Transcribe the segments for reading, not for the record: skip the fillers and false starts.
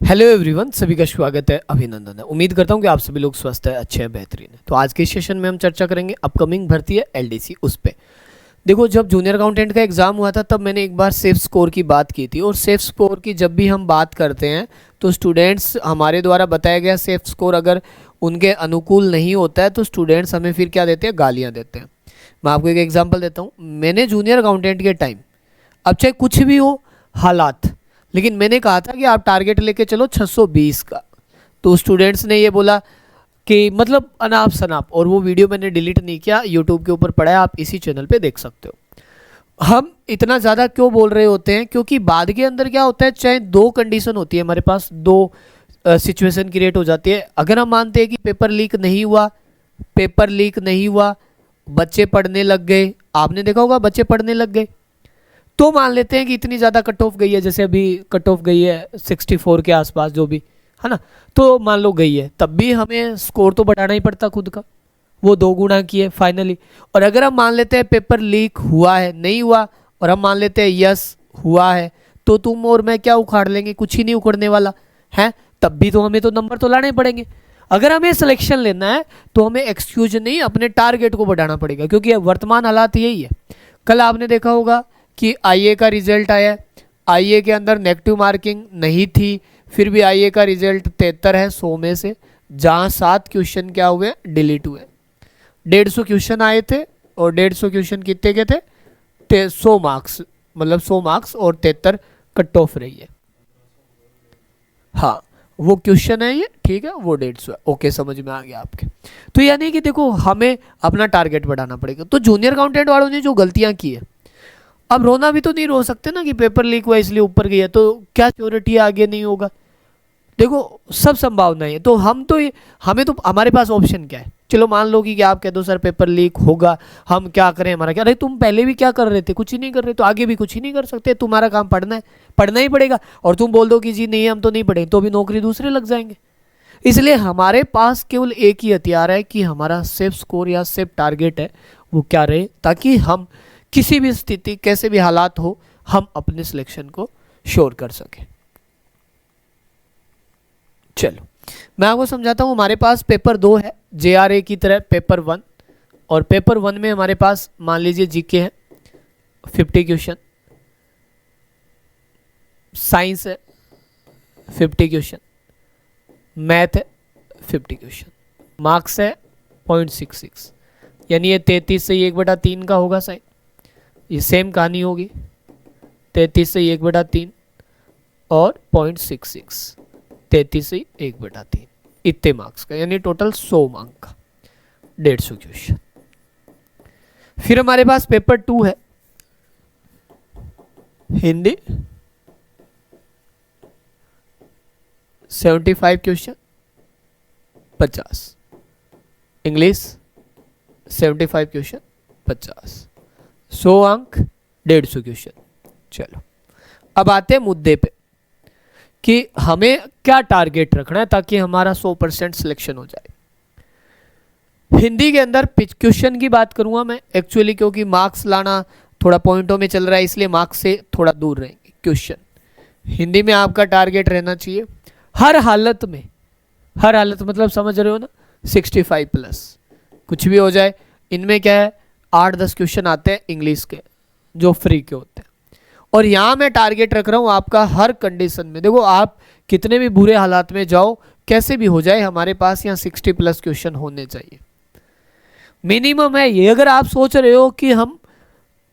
Hello everyone, सभी का स्वागत है, अभिनंदन है। उम्मीद करता हूँ कि आप सभी लोग स्वस्थ है, अच्छे हैं, बेहतरीन है। तो आज के सेशन में हम चर्चा करेंगे अपकमिंग भर्ती है एलडीसी उस पे। देखो, जब जूनियर अकाउंटेंट का एग्जाम हुआ था तब मैंने एक बार सेफ स्कोर की बात की थी। और सेफ स्कोर की जब भी हम बात करते हैं तो स्टूडेंट्स, हमारे द्वारा बताया गया सेफ स्कोर अगर उनके अनुकूल नहीं होता है तो स्टूडेंट्स हमें फिर क्या देते हैं, गालियाँ देते हैं। मैं आपको एक एग्जाम्पल देता हूँ। मैंने जूनियर अकाउंटेंट के टाइम, अब चाहे कुछ भी हो हालात, लेकिन मैंने कहा था कि आप टारगेट लेके चलो 620 का। तो स्टूडेंट्स ने ये बोला कि मतलब अनाप शनाप, और वो वीडियो मैंने डिलीट नहीं किया, यूट्यूब के ऊपर पड़ा है, आप इसी चैनल पे देख सकते हो। हम इतना ज़्यादा क्यों बोल रहे होते हैं? क्योंकि बाद के अंदर क्या होता है, चाहे दो कंडीशन होती है हमारे पास, दो सिचुएशन क्रिएट हो जाती है। अगर हम मानते हैं कि पेपर लीक नहीं हुआ, पेपर लीक नहीं हुआ, बच्चे पढ़ने लग गए, आपने देखा होगा बच्चे पढ़ने लग गए, तो मान लेते हैं कि इतनी ज़्यादा कट ऑफ गई है, जैसे अभी कट ऑफ गई है 64 के आसपास, जो भी है ना, तो मान लो गई है, तब भी हमें स्कोर तो बढ़ाना ही पड़ता खुद का, वो 2 गुना किए फाइनली। और अगर हम मान लेते हैं पेपर लीक हुआ है, नहीं हुआ, और हम मान लेते हैं यस हुआ है, तो तुम और मैं क्या उखाड़ लेंगे? कुछ ही नहीं उखड़ने वाला है। तब भी तो हमें तो नंबर तो लाने पड़ेंगे। अगर हमें सिलेक्शन लेना है तो हमें एक्सक्यूज नहीं, अपने टारगेट को बढ़ाना पड़ेगा, क्योंकि वर्तमान हालात यही है। कल आपने देखा होगा कि आईए का रिजल्ट आया। आईए के अंदर नेगेटिव मार्किंग नहीं थी, फिर भी आईए का रिजल्ट 73 है 100 में से, जहाँ 7 क्वेश्चन क्या हुए, डिलीट हुए। 150 क्वेश्चन आए थे और 150 क्वेश्चन कितने के थे? 100 मार्क्स, मतलब 100 मार्क्स, और 73 कट ऑफ रही है। हाँ, वो क्वेश्चन है ये, ठीक है, वो 150 है। ओके, समझ में आ गया आपके। तो यानी कि देखो, हमें अपना टारगेट बढ़ाना पड़ेगा। तो जूनियर अकाउंटेंट वालों ने जो गलतियाँ की है, अब रोना भी तो नहीं रो सकते ना कि पेपर लीक हुआ इसलिए ऊपर गया, तो क्या श्योरिटी आगे नहीं होगा? देखो, सब संभावना है। तो हमें तो हमारे पास ऑप्शन क्या है? चलो मान लो कि आप कह दो सर पेपर लीक होगा, हम क्या करें, हमारा क्या? अरे तुम पहले भी क्या कर रहे थे? कुछ ही नहीं कर रहे, तो आगे भी कुछ ही नहीं कर सकते। तुम्हारा काम पढ़ना है, पढ़ना ही पड़ेगा। और तुम बोल दो कि जी नहीं, हम तो नहीं पढ़े, तो भी नौकरी दूसरे लग जाएंगे। इसलिए हमारे पास केवल एक ही हथियार है कि हमारा सेफ स्कोर या सेफ टारगेट है, वो क्या रहे, ताकि हम किसी भी स्थिति, कैसे भी हालात हो, हम अपने सिलेक्शन को श्योर कर सकें। चलो मैं आपको समझाता हूँ। हमारे पास पेपर 2 है, जेआरए की तरह पेपर 1, और पेपर 1 में हमारे पास मान लीजिए जीके है 50 क्वेश्चन, साइंस है 50 क्वेश्चन, मैथ है 50 क्वेश्चन, मार्क्स है 0.66, यानी ये 33 से 1/3 का होगा साइन। ये सेम कहानी होगी, 33 से 1/3 और 0.66, 33 से 1/3, इतने मार्क्स का, यानी टोटल 100 मार्क का 150 क्वेश्चन। फिर हमारे पास पेपर 2 है, हिंदी 75 क्वेश्चन 50, इंग्लिश 75 क्वेश्चन 50, 100 अंक 150 क्वेश्चन। चलो अब आते हैं मुद्दे पे कि हमें क्या टारगेट रखना है ताकि हमारा 100% सिलेक्शन हो जाए। हिंदी के अंदर क्वेश्चन की बात करूंगा मैं एक्चुअली, क्योंकि मार्क्स लाना थोड़ा पॉइंटों में चल रहा है, इसलिए मार्क्स से थोड़ा दूर रहेंगे। क्वेश्चन हिंदी में आपका टारगेट रहना चाहिए हर हालत में, हर हालत मतलब समझ रहे हो ना, 65 प्लस, कुछ भी हो जाए। इनमें क्या है, 8-10 क्वेश्चन आते हैं इंग्लिश के जो फ्री के होते हैं। और यहाँ मैं टारगेट रख रहा हूँ आपका हर कंडीशन में। देखो, आप कितने भी बुरे हालात में जाओ, कैसे भी हो जाए, हमारे पास यहाँ 60 प्लस क्वेश्चन होने चाहिए, मिनिमम है ये। अगर आप सोच रहे हो कि हम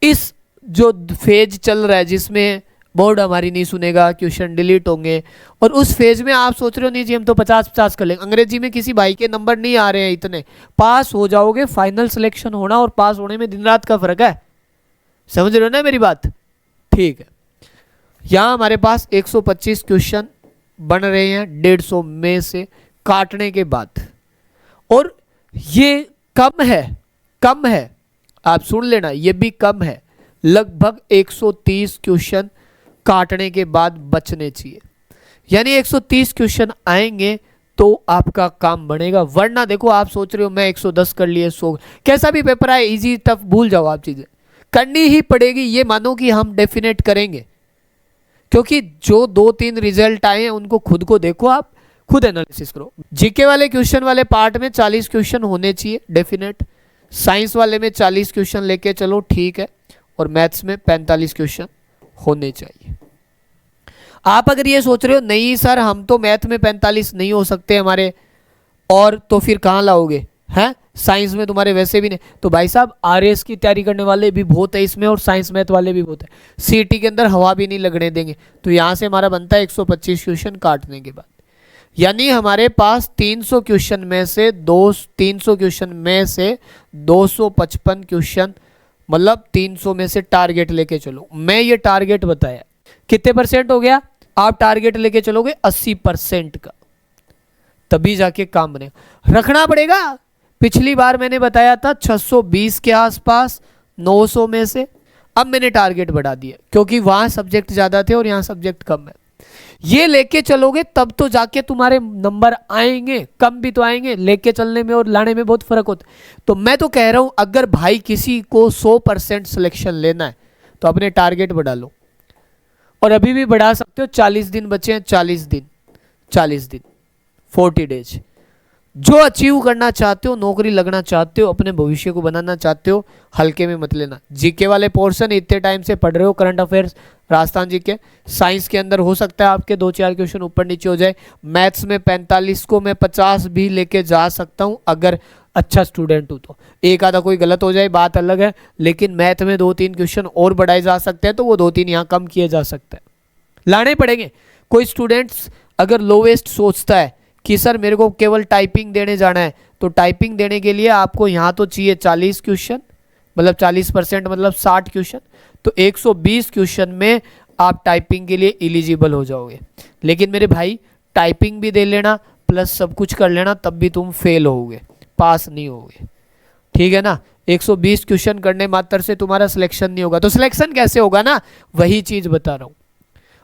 इस जो फेज चल रहा है जिसमें बोर्ड हमारी नहीं सुनेगा, क्वेश्चन डिलीट होंगे, और उस फेज में आप सोच रहे हो नहीं जी हम तो 50-50 कर लेंगे, अंग्रेजी में किसी भाई के नंबर नहीं आ रहे हैं इतने, पास हो जाओगे। फाइनल सिलेक्शन होना और पास होने में दिन रात का फर्क है, समझ रहे हो ना मेरी बात? ठीक है, यहाँ हमारे पास 125 क्वेश्चन बन रहे हैं 150 में से काटने के बाद, और ये कम है, कम है, आप सुन लेना, ये भी कम है। लगभग 130 क्वेश्चन काटने के बाद बचने चाहिए, यानी 130 क्वेश्चन आएंगे तो आपका काम बनेगा। वरना देखो, आप सोच रहे हो मैं 110 कर लिए, 100, कैसा भी पेपर आए, इजी टफ भूल जाओ, आप चीजें करनी ही पड़ेगी। ये मानो कि हम डेफिनेट करेंगे, क्योंकि जो 2-3 रिजल्ट आए हैं उनको खुद को देखो, आप खुद एनालिसिस करो। जीके वाले क्वेश्चन वाले पार्ट में 40 क्वेश्चन होने चाहिए डेफिनेट, साइंस वाले में 40 क्वेश्चन लेके चलो ठीक है, और मैथ्स में 45 क्वेश्चन होने चाहिए। आप अगर ये सोच रहे हो नहीं सर हम तो मैथ में 45 नहीं हो सकते हमारे, और तो फिर कहाँ लाओगे हैं, साइंस में तुम्हारे वैसे भी नहीं, तो भाई साहब आरएस की तैयारी करने वाले भी बहुत है इसमें, और साइंस मैथ वाले भी बहुत है, सीटी के अंदर हवा भी नहीं लगने देंगे। तो यहाँ से हमारा बनता है 125 क्वेश्चन काटने के बाद, यानी हमारे पास 300 क्वेश्चन में से 255 क्वेश्चन, मतलब 300 में से टारगेट लेके चलो। मैं ये टारगेट बताया कितने परसेंट हो गया, आप टारगेट लेके चलोगे 80% का, तभी जाके काम बनेगा। रखना पड़ेगा, पिछली बार मैंने बताया था 620 के आसपास 900 में से, अब मैंने टारगेट बढ़ा दिया क्योंकि वहां सब्जेक्ट ज्यादा थे और यहाँ सब्जेक्ट कम है। ये लेके चलोगे तब तो जाके तुम्हारे नंबर आएंगे, कम भी तो आएंगे, लेके चलने में और लाने में बहुत फर्क होता है। तो मैं तो कह रहा हूं अगर भाई किसी को 100% सिलेक्शन लेना है तो अपने टारगेट बढ़ा लो, और अभी भी बढ़ा सकते हो। 40 दिन बचे हैं, 40 दिन 40 डेज, जो अचीव करना चाहते हो, नौकरी लगना चाहते हो, अपने भविष्य को बनाना चाहते हो, हल्के में मत लेना। जीके वाले पोर्शन इतने टाइम से पढ़ रहे हो, current affairs Rajasthan GK, science के अंदर हो सकता है आपके 2-4 क्वेश्चन ऊपर नीचे हो जाए, मैथ्स में 45 को मैं 50 भी लेके जा सकता हूं अगर अच्छा स्टूडेंट हूं तो। एक आधा कोई गलत हो जाए बात अलग है, लेकिन मैथ में 2-3 क्वेश्चन और बढ़ाए जा सकते हैं, तो वो 2-3 यहाँ कम किए जा सकते हैं, लाने पड़ेंगे। कोई स्टूडेंट्स अगर लोवेस्ट सोचता है कि सर मेरे को केवल टाइपिंग देने जाना है, तो टाइपिंग देने के लिए आपको यहाँ तो चाहिए 40 क्वेश्चन, मतलब 40% मतलब 60 क्वेश्चन, तो 120 क्वेश्चन में आप टाइपिंग के लिए एलिजिबल हो जाओगे। लेकिन मेरे भाई टाइपिंग भी दे लेना प्लस सब कुछ कर लेना, तब भी तुम फेल होगे, पास नहीं होगे, ठीक है ना। 120 क्वेश्चन करने मात्र से तुम्हारा सिलेक्शन नहीं होगा। तो सिलेक्शन कैसे होगा ना, वही चीज बता रहा हूं।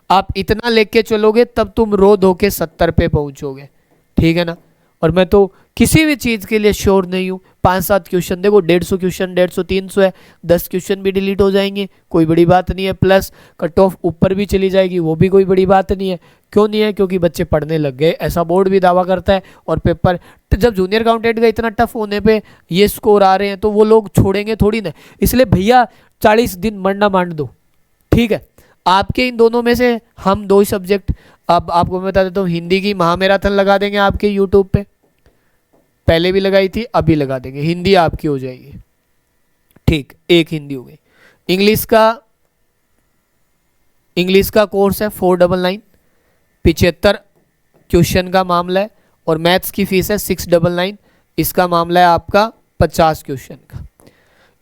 आप इतना लेके चलोगे तब तुम रो धो के 70 पे पहुंचोगे, ठीक है ना। और मैं तो किसी भी चीज़ के लिए श्योर नहीं हूँ। 5-7 क्वेश्चन देखो, 150 क्वेश्चन, 150-300 है, 10 क्वेश्चन भी डिलीट हो जाएंगे, कोई बड़ी बात नहीं है, प्लस कट ऑफ ऊपर भी चली जाएगी, वो भी कोई बड़ी बात नहीं है। क्यों नहीं है, क्योंकि बच्चे पढ़ने लग गए, ऐसा बोर्ड भी दावा करता है। और पेपर जब जूनियर अकाउंटेंट का इतना टफ होने पे ये स्कोर आ रहे हैं तो वो लोग छोड़ेंगे थोड़ी ना, इसलिए भैया 40 दिन मरना मान दो, ठीक है। आपके इन दोनों में से हम 2 ही सब्जेक्ट, अब आपको मैं बता देता हूँ, हिंदी की महामैराथन लगा देंगे आपके यूट्यूब पे, पहले भी लगाई थी अभी लगा देंगे, हिंदी आपकी हो जाएगी, ठीक, एक हिंदी हो गई। इंग्लिश का कोर्स है 499, 75 क्वेश्चन का मामला है, और मैथ्स की फीस है 699, इसका मामला है आपका 50 क्वेश्चन का।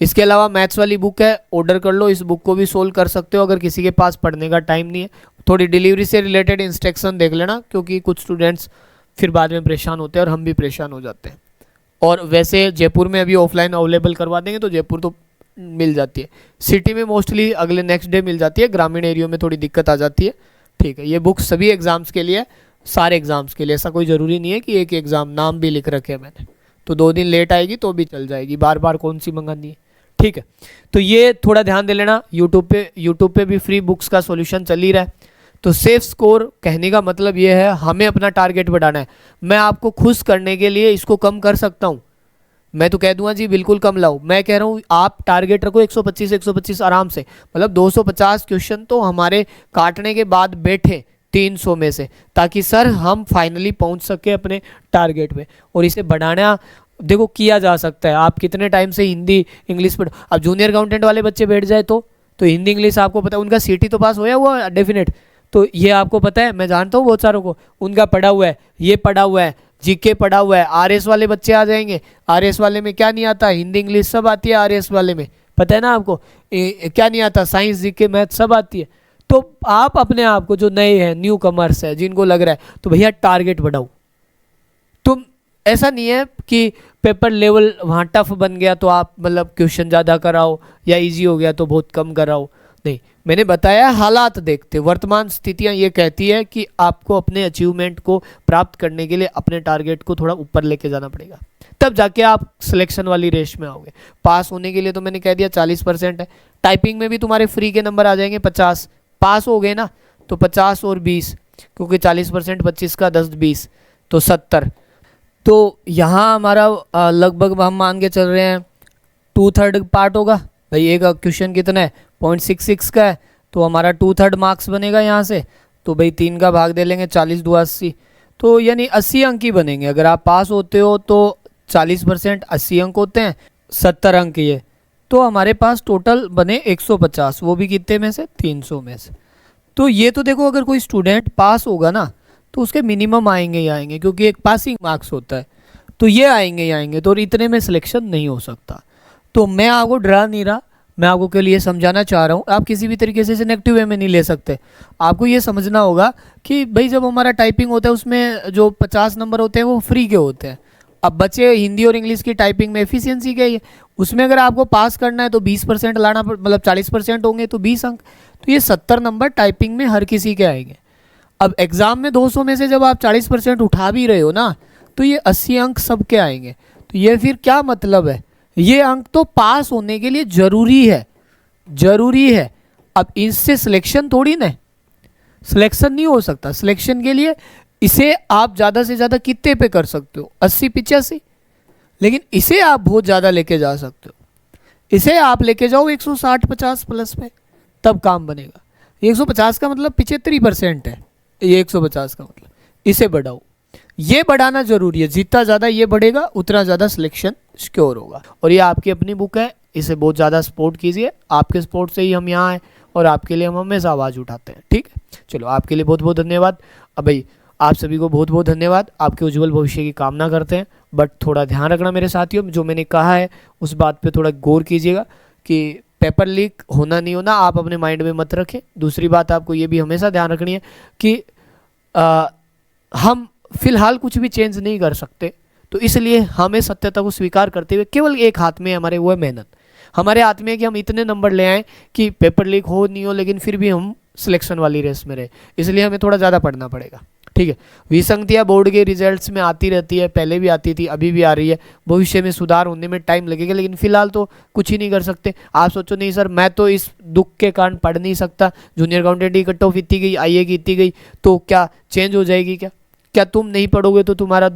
इसके अलावा मैथ्स वाली बुक है, ऑर्डर कर लो, इस बुक को भी सोल्व कर सकते हो अगर किसी के पास पढ़ने का टाइम नहीं है। थोड़ी डिलीवरी से रिलेटेड इंस्ट्रक्शन देख लेना, क्योंकि कुछ स्टूडेंट्स फिर बाद में परेशान होते हैं और हम भी परेशान हो जाते हैं। और वैसे जयपुर में अभी ऑफलाइन अवेलेबल करवा देंगे, तो जयपुर तो मिल जाती है, सिटी में मोस्टली अगले नेक्स्ट डे मिल जाती है, ग्रामीण एरिया में थोड़ी दिक्कत आ जाती है, ठीक है। ये बुक सभी एग्जाम्स के लिए, सारे एग्जाम्स के लिए, ऐसा कोई ज़रूरी नहीं है कि एक एग्ज़ाम, नाम भी लिख रखे हैं मैंने, तो 2 दिन लेट आएगी तो भी चल जाएगी, बार बार कौन सी मंगानी है, ठीक है। तो ये थोड़ा ध्यान दे लेना। यूट्यूब पे भी फ्री बुक्स का सॉल्यूशन चल ही रहा है। तो सेफ स्कोर कहने का मतलब ये है, हमें अपना टारगेट बढ़ाना है। मैं आपको खुश करने के लिए इसको कम कर सकता हूँ, मैं तो कह दूंगा जी बिल्कुल कम लाओ, मैं कह रहा हूँ आप टारगेट रखो 125 आराम से, मतलब 250 क्वेश्चन तो हमारे काटने के बाद बैठे 300 में से, ताकि सर हम फाइनली पहुँच सके अपने टारगेट पे। और इसे बढ़ाना देखो किया जा सकता है। आप कितने टाइम से हिंदी इंग्लिश पढ़, अब जूनियर अकाउंटेंट वाले बच्चे बैठ जाए तो हिंदी इंग्लिश आपको पता है, उनका सीटी तो पास होया हुआ डेफिनेट, तो ये आपको पता है, मैं जानता हूँ बहुत सारों को, उनका पढ़ा हुआ है, ये पढ़ा हुआ है, जीके पढ़ा हुआ है। आरएस वाले बच्चे आ जाएंगे, आरएस वाले में क्या नहीं आता, हिंदी इंग्लिश सब आती है आरएस वाले में, पता है ना आपको, क्या नहीं आता, साइंस जीके मैथ सब आती है। तो आप अपने आप को, जो नए हैं, न्यू कमर्स है, जिनको लग रहा है, तो भैया टारगेट बढ़ाओ। तुम ऐसा नहीं है कि पेपर लेवल वहाँ टफ बन गया तो आप मतलब क्वेश्चन ज़्यादा कराओ, या इजी हो गया तो बहुत कम कराओ, नहीं। मैंने बताया हालात देखते, वर्तमान स्थितियाँ ये कहती है कि आपको अपने अचीवमेंट को प्राप्त करने के लिए अपने टारगेट को थोड़ा ऊपर लेके जाना पड़ेगा, तब जाके आप सिलेक्शन वाली रेस में आओगे। पास होने के लिए तो मैंने कह दिया 40% है, टाइपिंग में भी तुम्हारे फ्री के नंबर आ जाएंगे 50, पास हो गए ना, तो 50 और 20, क्योंकि 40% 25 का 10 20 तो 70। तो यहाँ हमारा लगभग हम मान के चल रहे हैं 2/3 पार्ट होगा भाई। एक क्वेश्चन कितना है 0.66 का है, तो हमारा 2/3 मार्क्स बनेगा यहाँ से। तो भाई 3 का भाग दे लेंगे, 40 2 80, तो यानी 80 अंक ही बनेंगे। अगर आप पास होते हो तो 40% 80 अंक होते हैं, 70 अंक ये, तो हमारे पास टोटल बने 150, वो भी कितने में से 300 में से। तो ये तो देखो अगर कोई स्टूडेंट पास होगा ना तो उसके मिनिमम आएंगे ही आएंगे, क्योंकि एक पासिंग मार्क्स होता है, तो ये आएंगे ही आएंगे। तो इतने में सिलेक्शन नहीं हो सकता। तो मैं आपको डरा नहीं रहा, मैं आपको के लिए समझाना चाह रहा हूँ। आप किसी भी तरीके से इसे नेगेटिव वे में नहीं ले सकते। आपको ये समझना होगा कि भाई जब हमारा टाइपिंग होता है उसमें जो 50 नंबर होते हैं वो फ्री के होते हैं। अब बचे हिंदी और इंग्लिश की टाइपिंग में एफिशिएंसी के ही, उसमें अगर आपको पास करना है तो 20% लाना, मतलब 40% होंगे तो 20 अंक। तो ये 70 नंबर टाइपिंग में हर किसी के आएंगे। अब एग्जाम में 200 में से जब आप 40% उठा भी रहे हो ना, तो ये 80 अंक सबके आएंगे। तो ये फिर क्या मतलब है, ये अंक तो पास होने के लिए जरूरी है, जरूरी है। अब इससे सिलेक्शन थोड़ी ना, सिलेक्शन नहीं हो सकता। सिलेक्शन के लिए इसे आप ज़्यादा से ज़्यादा कितने पे कर सकते हो, 80 85, लेकिन इसे आप बहुत ज़्यादा लेके जा सकते हो। इसे आप लेके जाओ 160 50 प्लस पे, तब काम बनेगा। 150 का मतलब 75% है, ये 150 का मतलब, इसे बढ़ाओ। ये बढ़ाना जरूरी है, जितना ज़्यादा ये बढ़ेगा उतना ज़्यादा सिलेक्शन सिक्योर होगा। और ये आपकी अपनी बुक है, इसे बहुत ज़्यादा सपोर्ट कीजिए। आपके सपोर्ट से ही हम यहाँ आए और आपके लिए हम हमेशा आवाज़ उठाते हैं। ठीक है, चलो आपके लिए बहुत बहुत धन्यवाद। अब भाई आप सभी को बहुत बहुत धन्यवाद, आपके उज्जवल भविष्य की कामना करते हैं। बट थोड़ा ध्यान रखना मेरे साथियों, जो मैंने कहा है उस बात पे थोड़ा गौर कीजिएगा कि पेपर लीक होना नहीं होना आप अपने माइंड में मत रखें। दूसरी बात आपको ये भी हमेशा ध्यान रखनी है कि हम फिलहाल कुछ भी चेंज नहीं कर सकते, तो इसलिए हमें सत्यता को स्वीकार करते हुए केवल एक हाथ में हमारे वो है मेहनत। हमारे हाथ में है कि हम इतने नंबर ले आएँ कि पेपर लीक हो नहीं हो, लेकिन फिर भी हम सिलेक्शन वाली रेस में रहे। इसलिए हमें थोड़ा ज़्यादा पढ़ना पड़ेगा। ठीक है, विसंगतियाँ बोर्ड के रिजल्ट्स में आती रहती है, पहले भी आती थी, अभी भी आ रही है, भविष्य में सुधार होने में टाइम लगेगा, लेकिन फिलहाल तो कुछ ही नहीं कर सकते। आप सोचो नहीं सर मैं तो इस दुख के कारण पढ़ नहीं सकता, जूनियर अकाउंटेंट की कट ऑफ इतनी गई, आईए की इतनी गई, तो क्या चेंज हो जाएगी? क्या तुम नहीं पढ़ोगे तो तुम्हारा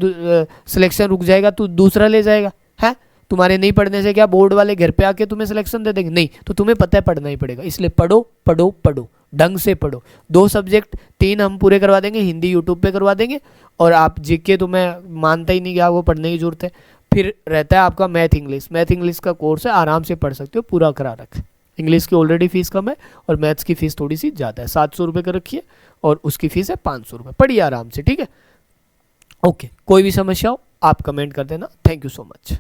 सिलेक्शन रुक जाएगा, तो दूसरा ले जाएगा? है तुम्हारे नहीं पढ़ने से क्या बोर्ड वाले घर पे आके तुम्हें सिलेक्शन दे देंगे? नहीं, तो तुम्हें पता है पढ़ना ही पड़ेगा। इसलिए पढ़ो पढ़ो पढ़ो, ढंग से पढ़ो। 2 सब्जेक्ट 3 हम पूरे करवा देंगे, हिंदी यूट्यूब पे करवा देंगे, और आप जीके तो मैं मानता ही नहीं कि आपको पढ़ने की जरूरत है। फिर रहता है आपका मैथ इंग्लिश। मैथ इंग्लिश का कोर्स है, आराम से पढ़ सकते हो, पूरा करा रखें। इंग्लिश की ऑलरेडी फीस कम है और मैथ्स की फीस थोड़ी सी ज़्यादा है, 700 रुपये कर रखिए, और उसकी फीस है 500 रुपये। पढ़िए आराम से, ठीक है। ओके, कोई भी समस्या हो आप कमेंट कर देना। Thank you so much.